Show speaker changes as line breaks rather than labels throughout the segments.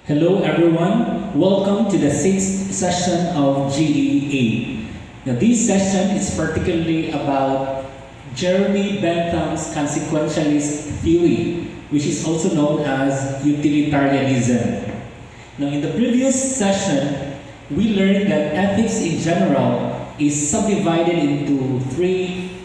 Hello everyone, welcome to the sixth session of GEA. Now this session is particularly about Jeremy Bentham's consequentialist theory, which is also known as utilitarianism. Now in the previous session, we learned that ethics in general is subdivided into three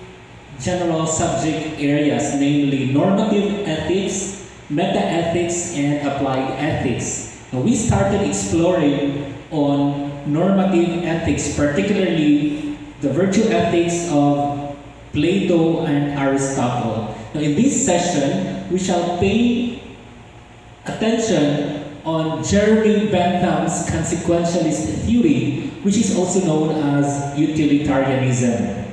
general subject areas, namely normative ethics, meta-ethics, and applied ethics. Now, we started exploring on normative ethics, particularly the virtue ethics of Plato and Aristotle. Now, in this session, we shall pay attention on Jeremy Bentham's consequentialist theory, which is also known as utilitarianism.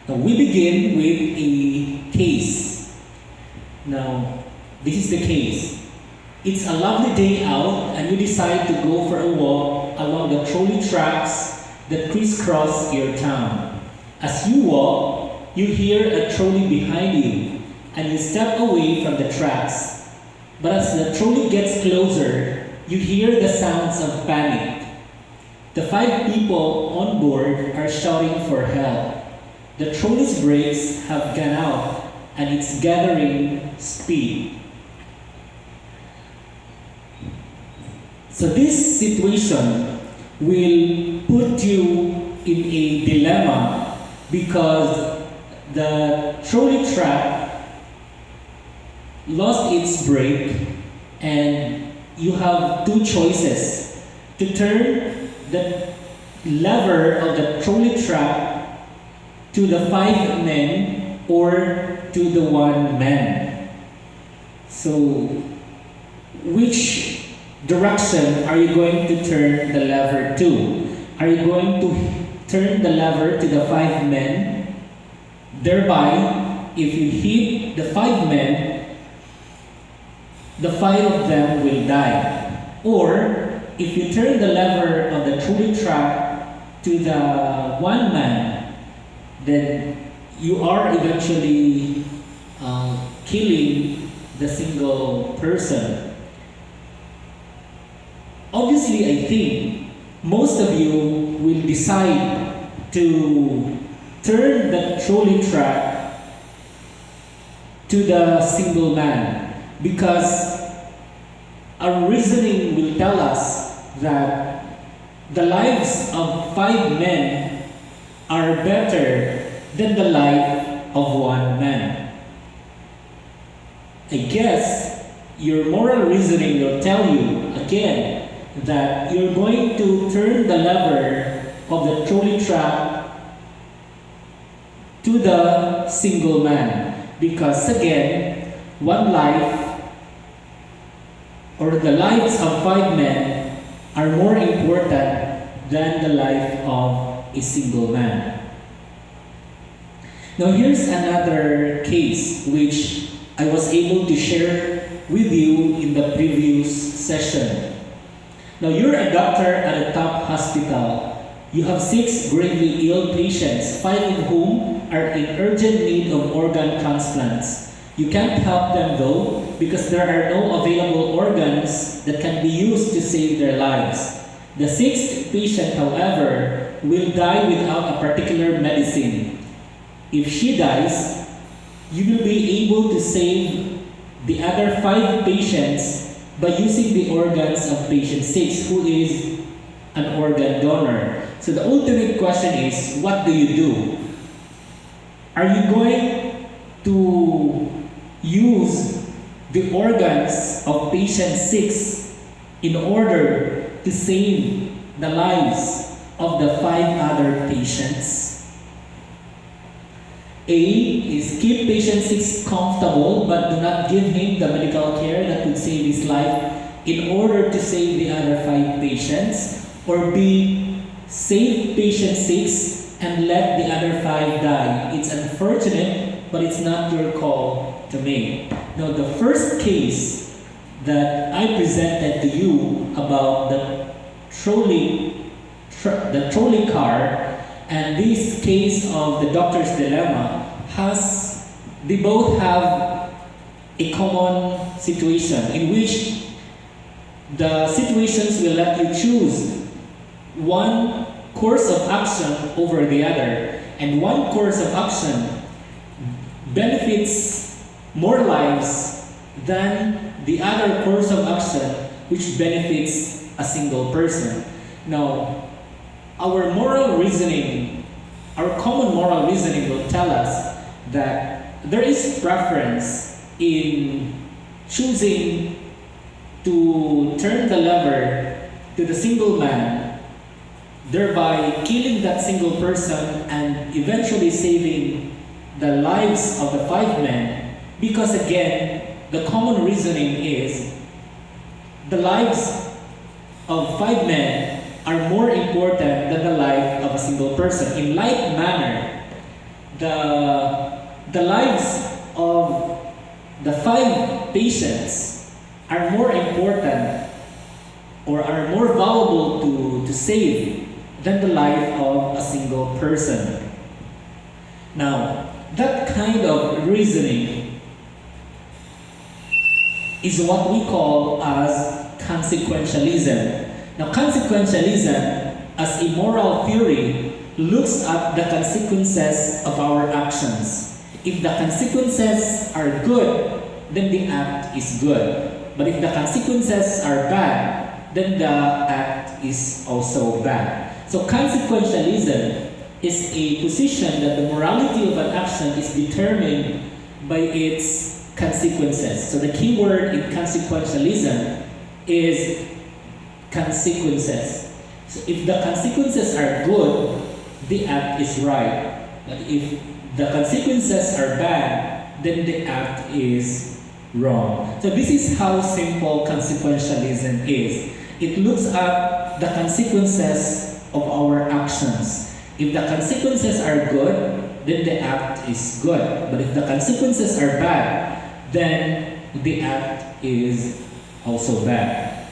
Now, we begin with a case. Now, this is the case. It's a lovely day out and you decide to go for a walk along the trolley tracks that crisscross your town. As you walk, you hear a trolley behind you and you step away from the tracks. But as the trolley gets closer, you hear the sounds of panic. The 5 people on board are shouting for help. The trolley's brakes have gone out and it's gathering speed. So this situation will put you in a dilemma because the trolley track lost its brake and you have 2 choices: to turn the lever of the trolley track to the 5 men or to the 1 man. So, which direction are you going to turn the lever to? Are you going to turn the lever to the 5 men? Thereby, if you hit the 5 men, the 5 of them will die. Or, if you turn the lever of the trolley track to the 1 man, then you are eventually killing the single person. Obviously, I think most of you will decide to turn the trolley track to the single man because our reasoning will tell us that the lives of 5 men are better than the life of 1 man. I guess your moral reasoning will tell you again that you're going to turn the lever of the trolley track to the single man because again, 1 life or the lives of 5 men are more important than the life of a single man. Now here's another case which I was able to share with you in the previous session. Now you're a doctor at a top hospital. You have 6 gravely ill patients, 5 of whom are in urgent need of organ transplants. You can't help them though because there are no available organs that can be used to save their lives. The 6th patient, however, will die without a particular medicine. If she dies, you will be able to save the other 5 patients by using the organs of patient 6, who is an organ donor. So the ultimate question is, what do you do? Are you going to use the organs of patient 6 in order to save the lives of the 5 other patients? A is keep patient 6 comfortable but do not give him the medical care that would save his life in order to save the other 5 patients. Or B, save patient 6 and let the other 5 die. It's unfortunate, but it's not your call to make. Now the first case that I presented to you about the trolley car and this case of the doctor's dilemma they both have a common situation in which The situations will let you choose one course of action over the other, and one course of action benefits more lives than the other course of action which benefits a single person. Now, our common moral reasoning will tell us that there is preference in choosing to turn the lever to the single man, thereby killing that single person and eventually saving the lives of the 5 men, because again, the common reasoning is the lives of 5 men are more important than the life of a single person. In like manner, the lives of the 5 patients are more important or are more valuable to save than the life of a single person. Now, that kind of reasoning is what we call as consequentialism. Now, consequentialism as a moral theory looks at the consequences of our actions. If the consequences are good, then the act is good. But if the consequences are bad, then the act is also bad. So consequentialism is a position that the morality of an action is determined by its consequences. So the key word in consequentialism is consequences. So if the consequences are good, the act is right. But if the consequences are bad, then the act is wrong. So this is how simple consequentialism is. It looks at the consequences of our actions. If the consequences are good, then the act is good. But if the consequences are bad, then the act is also bad.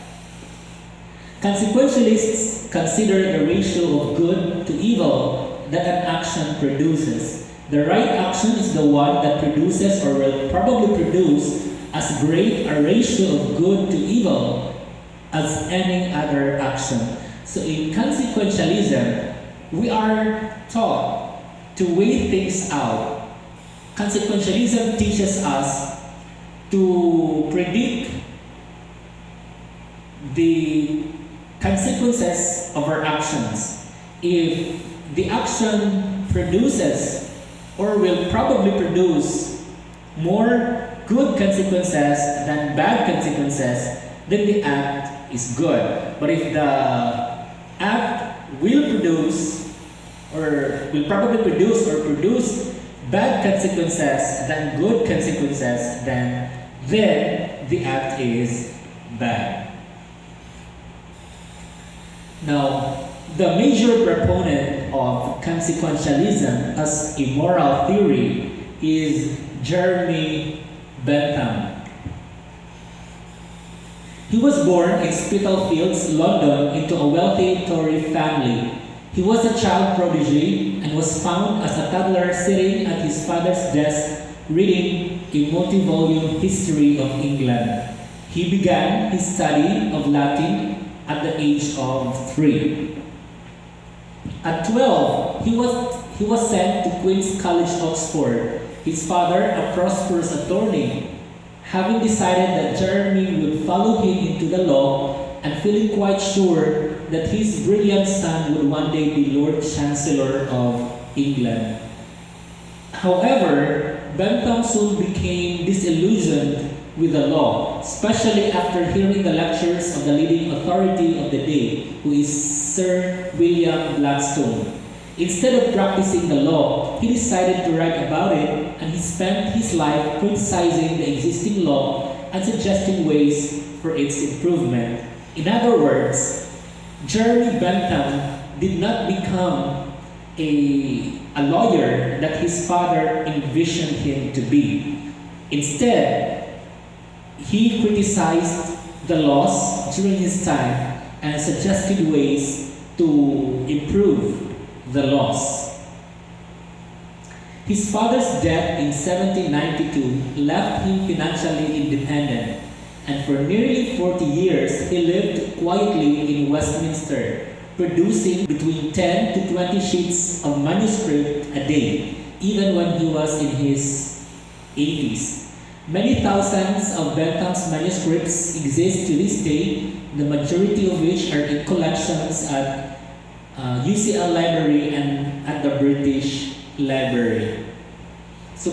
Consequentialists consider the ratio of good to evil that an action produces. The right action is the one that produces or will probably produce as great a ratio of good to evil as any other action. So in consequentialism, we are taught to weigh things out. Consequentialism teaches us to predict the consequences of our actions. If the action produces or will probably produce more good consequences than bad consequences, then the act is good. But if the act will probably produce bad consequences than good consequences, then the act is bad. Now, the major proponent of consequentialism as a moral theory is Jeremy Bentham. He was born in Spitalfields, London, into a wealthy Tory family. He was a child prodigy and was found as a toddler sitting at his father's desk reading a multi-volume history of England. He began his study of Latin at the age of 3. At 12, he was sent to Queen's College, Oxford. His father, a prosperous attorney, having decided that Jeremy would follow him into the law and feeling quite sure that his brilliant son would one day be Lord Chancellor of England. However, Bentham soon became disillusioned with the law, especially after hearing the lectures of the leading authority of the day, who is Sir William Blackstone. Instead of practicing the law, he decided to write about it, and he spent his life criticizing the existing law and suggesting ways for its improvement. In other words, Jeremy Bentham did not become a lawyer that his father envisioned him to be. Instead, he criticized the laws during his time and suggested ways to improve the laws. His father's death in 1792 left him financially independent. and for nearly 40 years he lived quietly in Westminster, producing between 10 to 20 sheets of manuscript a day, even when he was in his 80s. Many thousands of Bentham's manuscripts exist to this day, the majority of which are in collections at UCL Library and at the British Library. So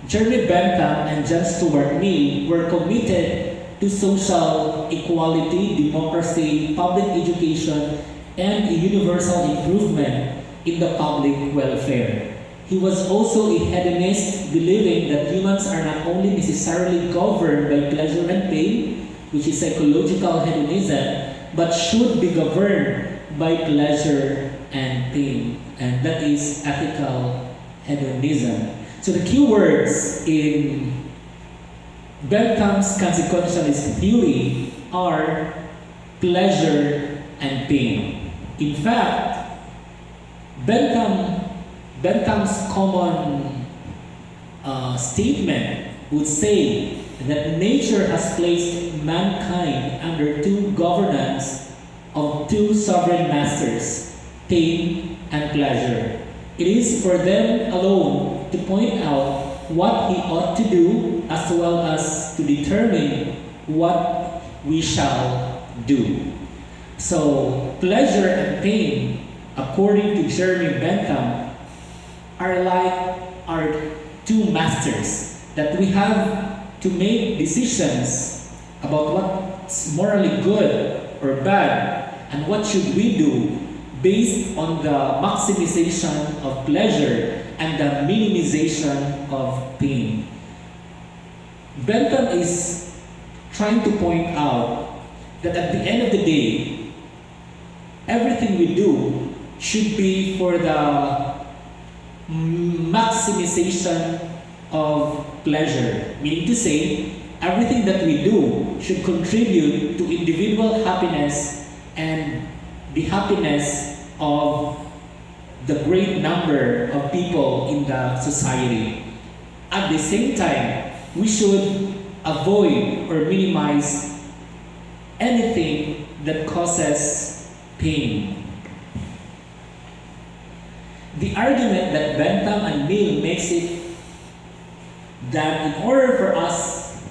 Jeremy Bentham and John Stuart Mill were committed to social equality, democracy, public education, and a universal improvement in the public welfare. He was also a hedonist, believing that humans are not only necessarily governed by pleasure and pain, which is psychological hedonism, but should be governed by pleasure and pain, and that is ethical hedonism. So the key words in Bentham's consequentialist theory are pleasure and pain. In fact, Bentham's common statement would say that nature has placed mankind under two governance of two sovereign masters, pain and pleasure. It is for them alone to point out what he ought to do, as well as to determine what we shall do. So, pleasure and pain, according to Jeremy Bentham, are like our two masters that we have to make decisions about what's morally good or bad and what should we do based on the maximization of pleasure and the minimization of pain. Bentham is trying to point out that at the end of the day, everything we do should be for the maximization of pleasure. Meaning to say, everything that we do should contribute to individual happiness and the happiness of the great number of people in the society. At the same time, we should avoid or minimize anything that causes pain. The argument that Bentham and Mill makes it that in order for us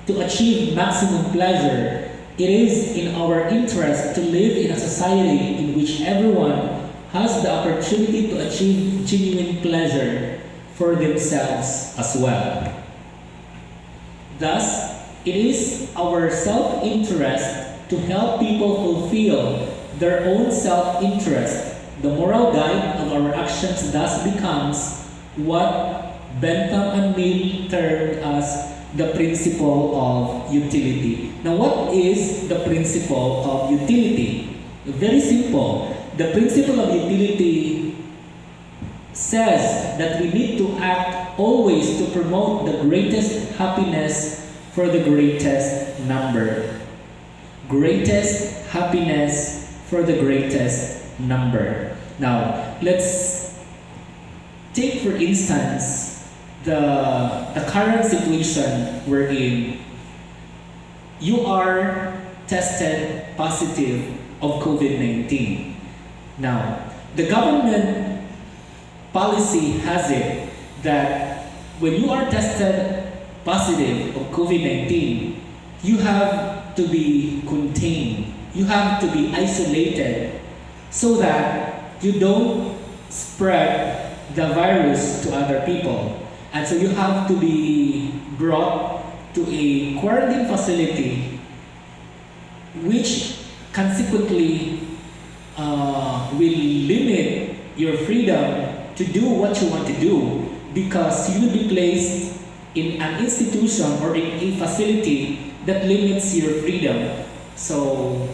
to achieve maximum pleasure, it is in our interest to live in a society in which everyone has the opportunity to achieve genuine pleasure for themselves as well. Thus, it is our self-interest to help people fulfill their own self-interest. The moral guide of our actions thus becomes what Bentham and Mill termed as the principle of utility. Now, what is the principle of utility? Very simple. The principle of utility says that we need to act always to promote the greatest happiness for the greatest number. Greatest happiness for the greatest number. Now, let's take for instance the current situation we're in. You are tested positive of COVID-19. Now, the government policy has it that when you are tested positive of COVID-19, you have to be contained. You have to be isolated so that you don't spread the virus to other people. And so you have to be brought to a quarantine facility, which consequently will limit your freedom to do what you want to do, because you will be placed in an institution or in a facility that limits your freedom. So,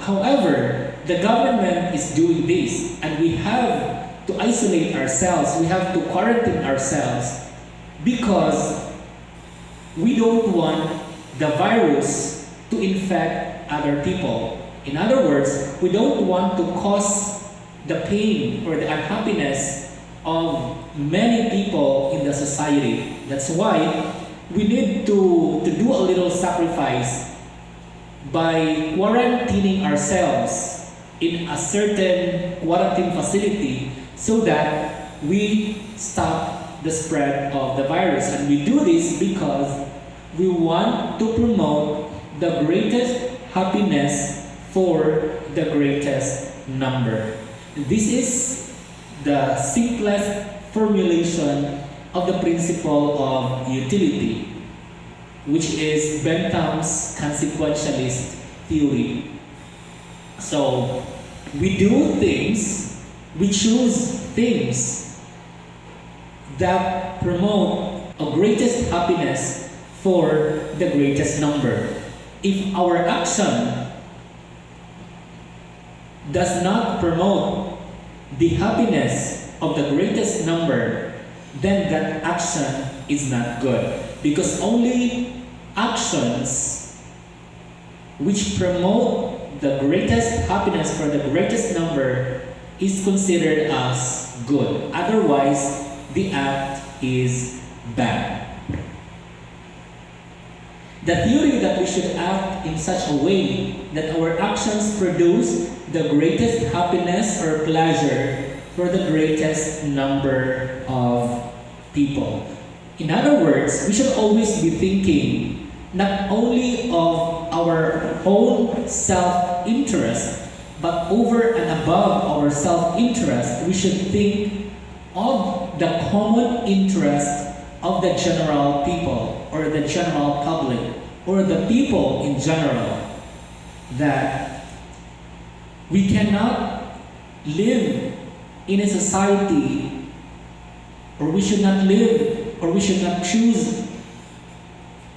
however, the government is doing this, and we have to isolate ourselves, we have to quarantine ourselves, because we don't want the virus to infect other people. In other words, we don't want to cause the pain or the unhappiness of many people in the society. That's why we need to do a little sacrifice by quarantining ourselves in a certain quarantine facility so that we stop the spread of the virus. And we do this because we want to promote the greatest happiness for the greatest number. This is the simplest formulation of the principle of utility, which is Bentham's consequentialist theory. So, we do things, we choose things that promote a greatest happiness for the greatest number. If our action does not promote the happiness of the greatest number, then that action is not good. Because only actions which promote the greatest happiness for the greatest number is considered as good. Otherwise, the act is bad. The theory that we should act in such a way that our actions produce the greatest happiness or pleasure for the greatest number of people. In other words, we should always be thinking not only of our own self-interest, but over and above our self-interest, we should think of the common interest of the general people or the general public or the people in general, that we cannot live in a society, or we should not live, or we should not choose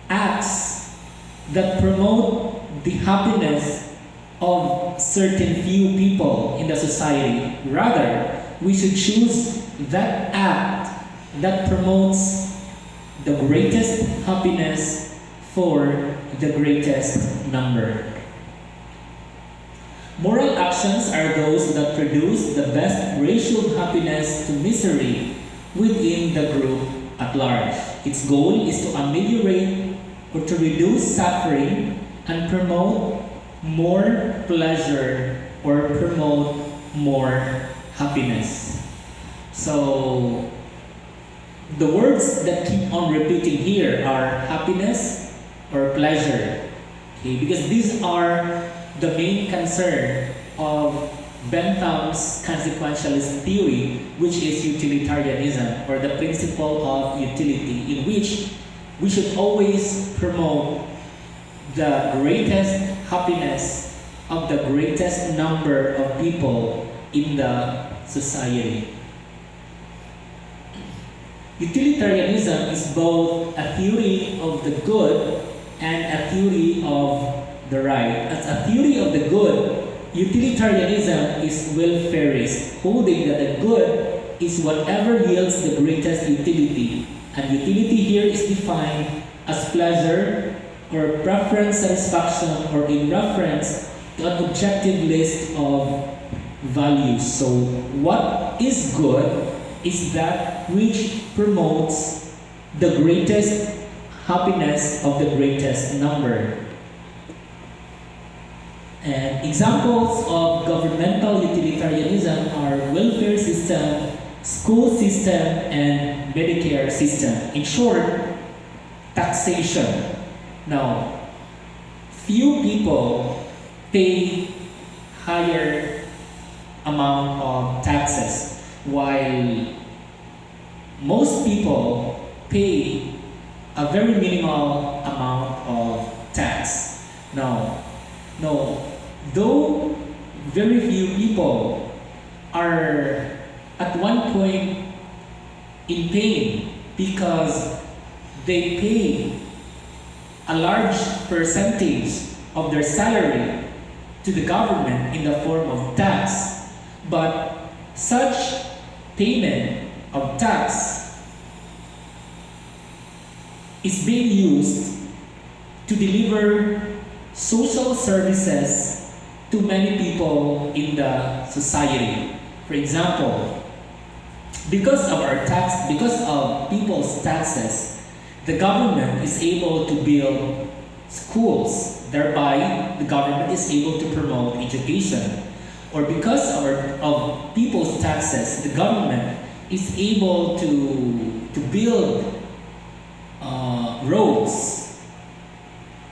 acts that promote the happiness of certain few people in the society. Rather, we should choose that act that promotes the greatest happiness for the greatest number. Moral actions are those that produce the best ratio of happiness to misery within the group at large. Its goal is to ameliorate or to reduce suffering and promote more pleasure or promote more happiness. So, the words that keep on repeating here are happiness or pleasure. Okay? Because these are the main concern of Bentham's consequentialist theory, which is utilitarianism, or the principle of utility, in which we should always promote the greatest happiness of the greatest number of people in the society. Utilitarianism is both a theory of the good and a theory of the right. As a theory of the good, utilitarianism is welfarist, holding that the good is whatever yields the greatest utility. And utility here is defined as pleasure or preference satisfaction, or in reference to an objective list of values. So what is good is that which promotes the greatest happiness of the greatest number. And examples of governmental utilitarianism are welfare system, school system, and Medicare system. In short, taxation. Now, few people pay higher amount of taxes, while most people pay a very minimal amount of tax. Now, though very few people are at one point in pain because they pay a large percentage of their salary to the government in the form of tax, but such payment of tax is being used to deliver social services to many people in the society. For example, because of people's taxes, the government is able to build schools, thereby the government is able to promote education. Or because of people's taxes, the government is able to build roads,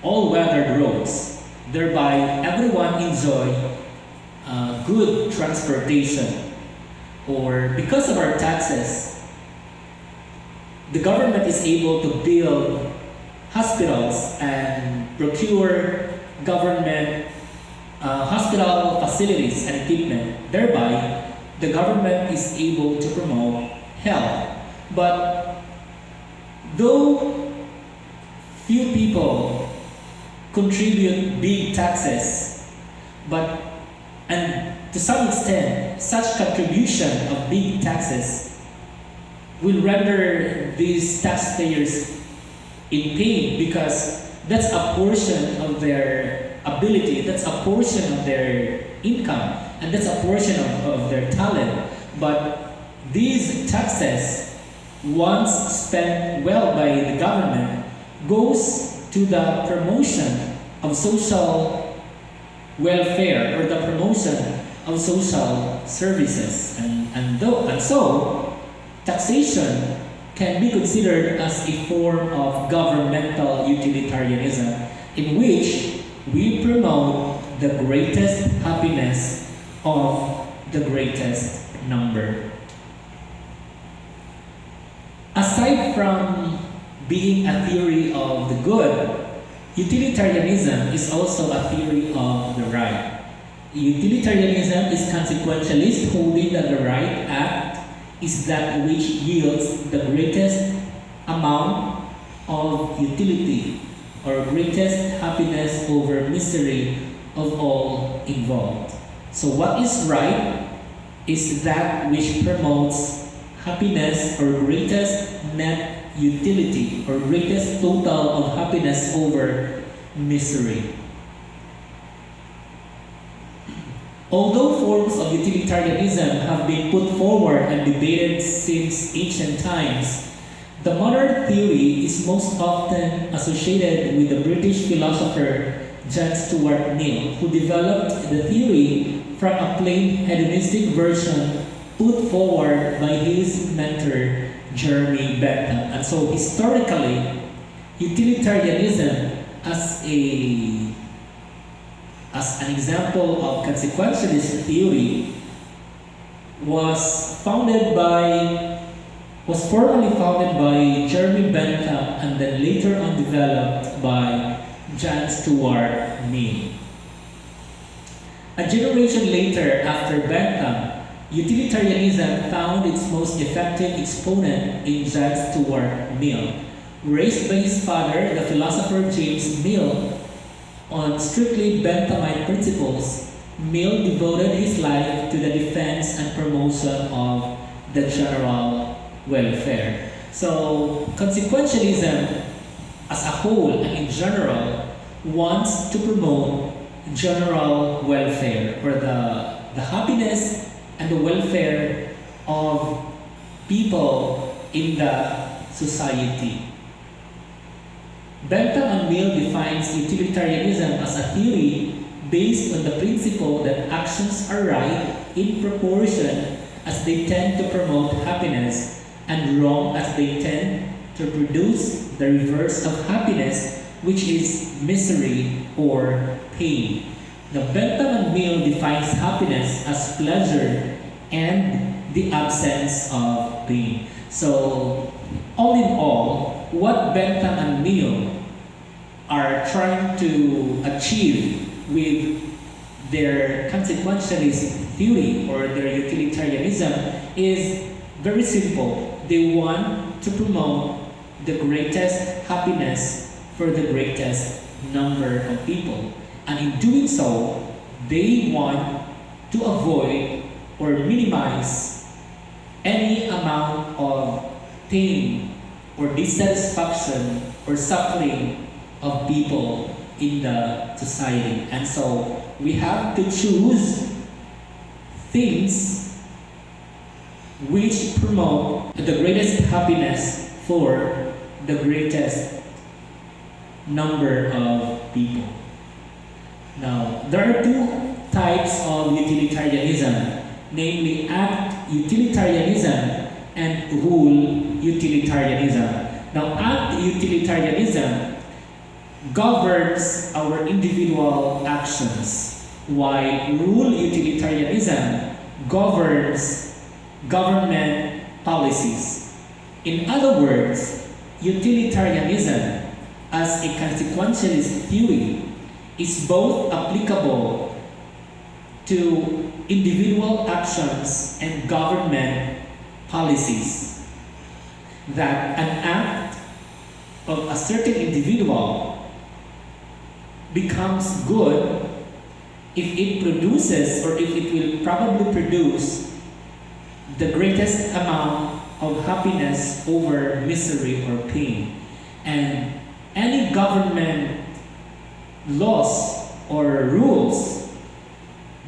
all-weathered roads, thereby everyone enjoy good transportation. Or because of our taxes, the government is able to build hospitals and procure government hospital facilities and equipment. Thereby, the government is able to promote health. But though few people contribute big taxes, and to some extent, such contribution of big taxes will render these taxpayers in pain, because that's a portion of their ability, that's a portion of their income, and that's a portion of their talent. But these taxes, once spent well by the government, goes to the promotion of social welfare or the promotion of social services. And so, taxation can be considered as a form of governmental utilitarianism, in which we promote the greatest happiness of the greatest number. Aside from being a theory of the good, utilitarianism is also a theory of the right. Utilitarianism is consequentialist, holding that the right act is that which yields the greatest amount of utility or greatest happiness over misery of all involved. So what is right is that which promotes happiness or greatest net utility or greatest total of happiness over misery. Although forms of utilitarianism have been put forward and debated since ancient times, the modern theory is most often associated with the British philosopher John Stuart Mill, who developed the theory from a plain hedonistic version put forward by his mentor Jeremy Bentham. And so historically, utilitarianism as an example of consequentialist theory was formally founded by Jeremy Bentham and then later on developed by John Stuart Mill. A generation later, after Bentham, utilitarianism found its most effective exponent in John Stuart Mill. Raised by his father, the philosopher James Mill, on strictly Benthamite principles, Mill devoted his life to the defense and promotion of the general welfare. So, consequentialism as a whole and in general wants to promote general welfare, or the happiness and the welfare of people in the society. Bentham and Mill defines utilitarianism as a theory based on the principle that actions are right in proportion as they tend to promote happiness, and wrong as they tend to produce the reverse of happiness, which is misery or pain. Now, Bentham and Mill defines happiness as pleasure and the absence of pain. So, all in all, what Bentham and Mill are trying to achieve with their consequentialist theory or their utilitarianism is very simple. They want to promote the greatest happiness for the greatest number of people. And in doing so, they want to avoid or minimize any amount of pain or dissatisfaction or suffering of people in the society. And so we have to choose things which promote the greatest happiness for the greatest number of people. Now, there are two types of utilitarianism, namely act utilitarianism and rule utilitarianism. Now, act utilitarianism governs our individual actions, while rule utilitarianism governs government policies. In other words, utilitarianism as a consequentialist theory is both applicable to individual actions and government policies. That an act of a certain individual becomes good if it produces, or if it will probably produce, the greatest amount of happiness over misery or pain. And any government laws or rules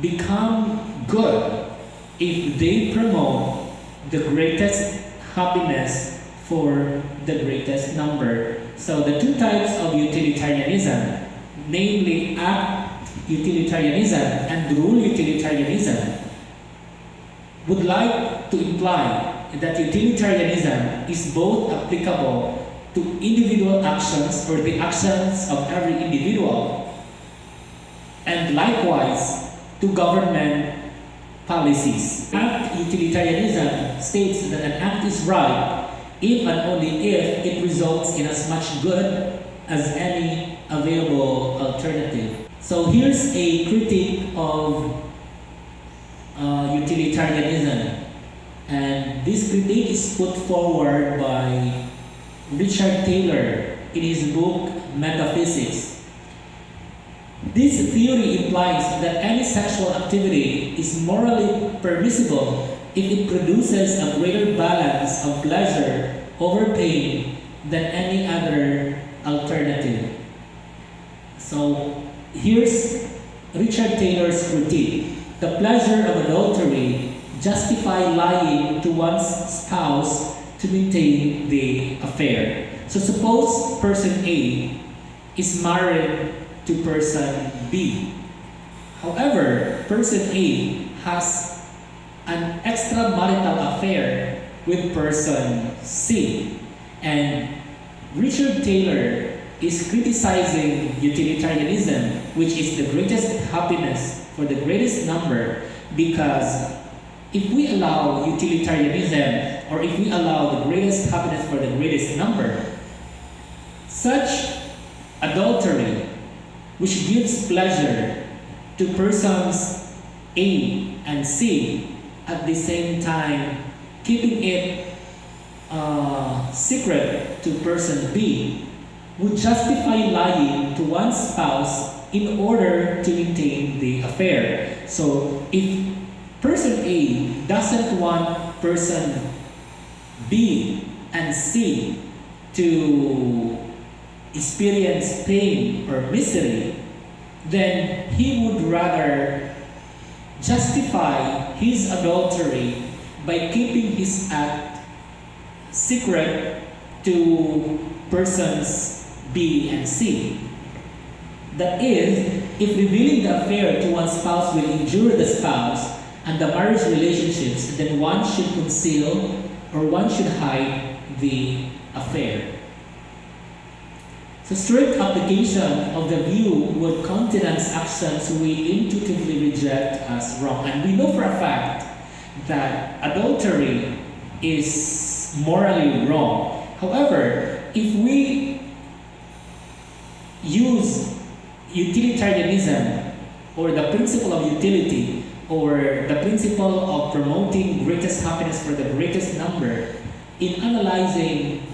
become good if they promote the greatest happiness for the greatest number. So the two types of utilitarianism, namely act utilitarianism and rule utilitarianism, would like to imply that utilitarianism is both applicable to individual actions, or the actions of every individual, and likewise to government policies. Act utilitarianism states that an act is right if and only if it results in as much good as any available alternative. So here's a critique of utilitarianism, and this critique is put forward by Richard Taylor in his book Metaphysics. This theory implies that any sexual activity is morally permissible if it produces a greater balance of pleasure over pain than any other alternative. So here's Richard Taylor's critique. The pleasure of adultery justify lying to one's spouse to maintain the affair. So suppose person A is married to person B. However, person A has an extramarital affair with person C. And Richard Taylor is criticizing utilitarianism, which is the greatest happiness for the greatest number, because if we allow utilitarianism, or if we allow the greatest happiness for the greatest number, such adultery, which gives pleasure to persons A and C, at the same time keeping it secret to person B, would justify lying to one's spouse in order to maintain the affair. So if person A doesn't want person B and C to experience pain or misery, then he would rather justify his adultery by keeping his act secret to persons B and C. That is, if revealing the affair to one's spouse will injure the spouse and the marriage relationships, then one should conceal or one should hide the affair. So strict application of the view would countenance actions we intuitively reject as wrong. And we know for a fact that adultery is morally wrong. However, if we use utilitarianism, or the principle of utility, or the principle of promoting greatest happiness for the greatest number in analyzing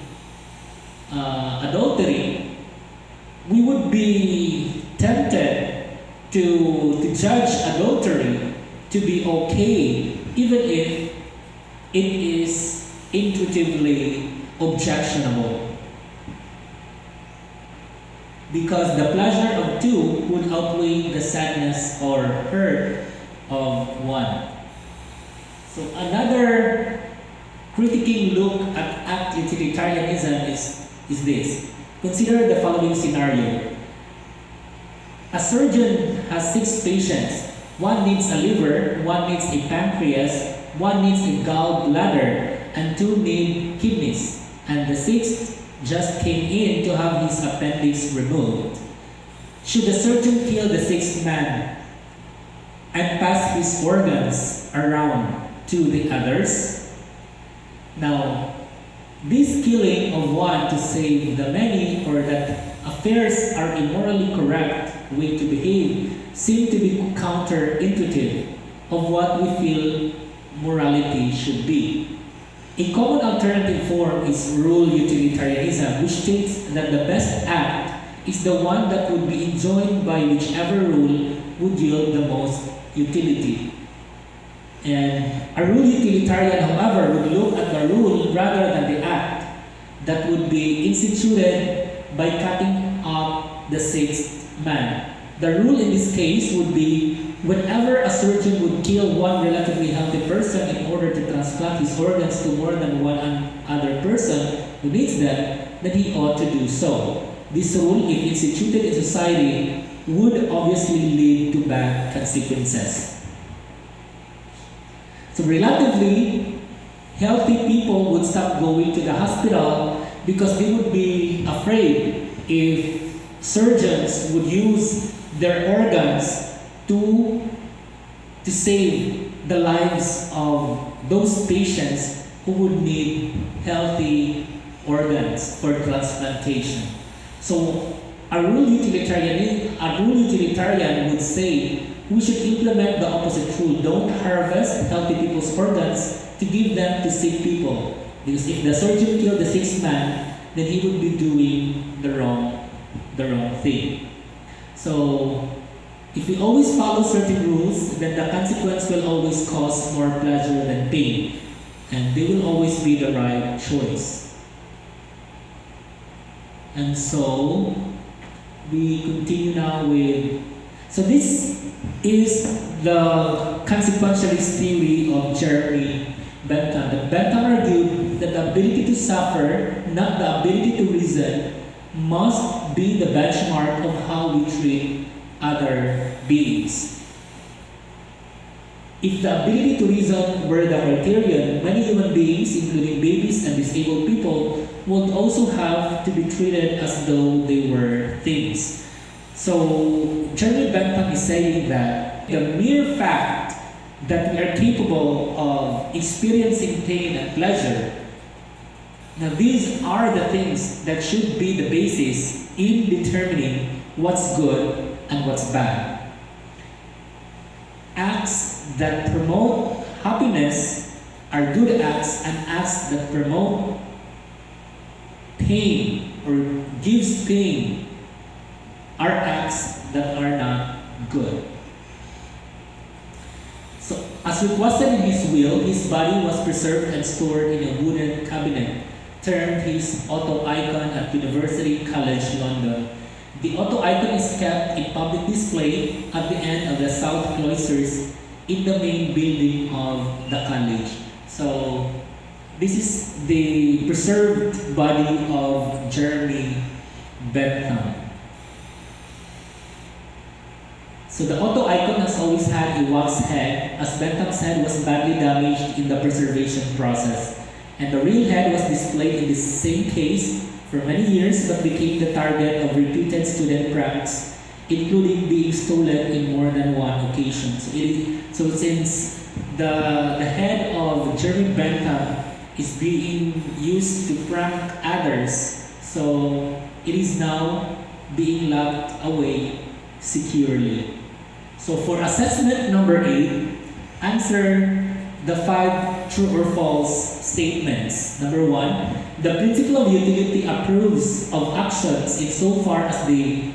adultery, we would be tempted to judge adultery to be okay, even if it is intuitively objectionable. Because the pleasure of two would outweigh the sadness or hurt of one. So another critiquing look at utilitarianism is this. Consider the following scenario. A surgeon has 6 patients. One needs a liver, one needs a pancreas, one needs a gallbladder, and 2 need kidneys. And the 6th just came in to have his appendix removed. Should the surgeon kill the 6th man and pass his organs around to the others? Now, this killing of one to save the many, or that affairs are immorally correct way to behave, seem to be counterintuitive of what we feel morality should be. A common alternative form is rule utilitarianism, which states that the best act is the one that would be enjoined by whichever rule would yield the most utility. And a rule utilitarian, however, would look at the rule rather than the act that would be instituted by cutting up the 6th man. The rule in this case would be whenever a surgeon would kill one relatively healthy person in order to transplant his organs to more than one other person who needs them, then he ought to do so. This rule, if instituted in society, would obviously lead to bad consequences. So relatively, healthy people would stop going to the hospital because they would be afraid if surgeons would use their organs to save the lives of those patients who would need healthy organs for transplantation. So a rule utilitarian would say we should implement the opposite rule. Don't harvest healthy people's organs to give them to sick people. Because if the surgeon killed the 6th man, then he would be doing the wrong thing. So if we always follow certain rules, then the consequence will always cause more pleasure than pain. And they will always be the right choice. And so we continue now with, so this is the consequentialist theory of Jeremy Bentham. The Bentham argued that the ability to suffer, not the ability to reason, must be the benchmark of how we treat other beings. If the ability to reason were the criterion, many human beings, including babies and disabled people, would also have to be treated as though they were things. So, Jeremy Bentham is saying that the mere fact that we are capable of experiencing pain and pleasure, now these are the things that should be the basis in determining what's good and what's bad. Acts that promote happiness are good acts, and acts that promote pain or gives pain are acts that are not good. So, as requested in his will, his body was preserved and stored in a wooden cabinet, termed his auto-icon at University College London. The auto-icon is kept in public display at the end of the south cloisters in the main building of the college. So, this is the preserved body of Jeremy Bentham. So the auto-icon has always had a wax head, as Bentham's head was badly damaged in the preservation process. And the real head was displayed in the same case for many years, but became the target of repeated student pranks, including being stolen in more than one occasion. So since the head of Jeremy Bentham is being used to prank others, so it is now being locked away securely. So for assessment number 8, answer the 5 true or false statements. Number 1, the principle of utility approves of actions insofar as they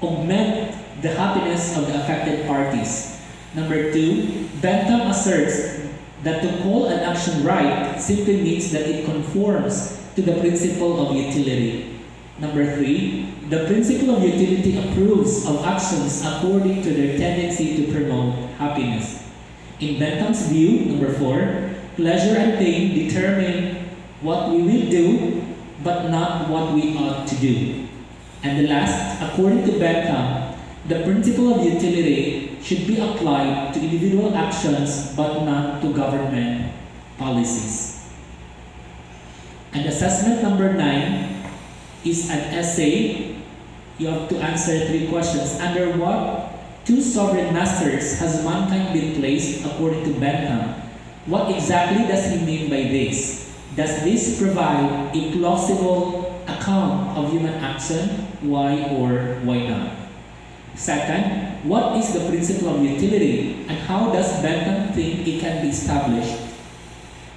augment the happiness of the affected parties. Number 2, Bentham asserts that to call an action right simply means that it conforms to the principle of utility. Number 3, the principle of utility approves of actions according to their tendency to promote happiness. In Bentham's view, number 4, pleasure and pain determine what we will do but not what we ought to do. And the last, according to Bentham, the principle of utility should be applied to individual actions but not to government policies. And assessment number 9 is an essay. You have to answer 3 questions. Under what 2 sovereign masters has mankind been placed according to Bentham? What exactly does he mean by this? Does this provide a plausible account of human action? Why or why not? Second, what is the principle of utility and how does Bentham think it can be established?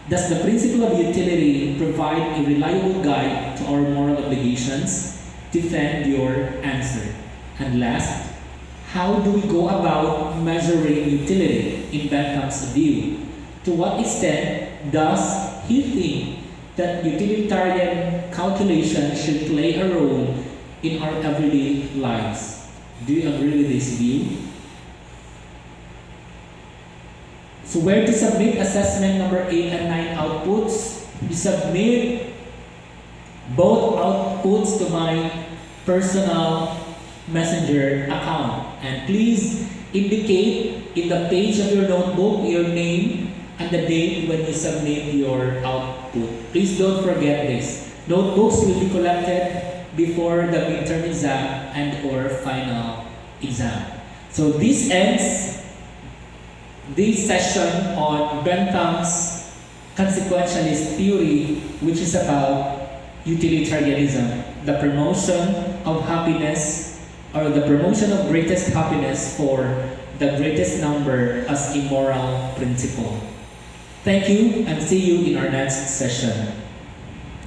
Does the principle of utility provide a reliable guide to our moral obligations? Defend your answer. And last, how do we go about measuring utility in Bentham's view? To what extent does he think that utilitarian calculation should play a role in our everyday lives? Do you agree with this view? So where to submit assessment number 8 and 9 outputs? You submit both outputs to my personal messenger account. And please indicate in the page of your notebook your name and the date when you submit your output. Please don't forget this. Notebooks will be collected before the midterm exam and or final exam. So this ends this session on Bentham's consequentialist theory, which is about utilitarianism, the promotion of happiness or the promotion of greatest happiness for the greatest number as a moral principle. Thank you and see you in our next session.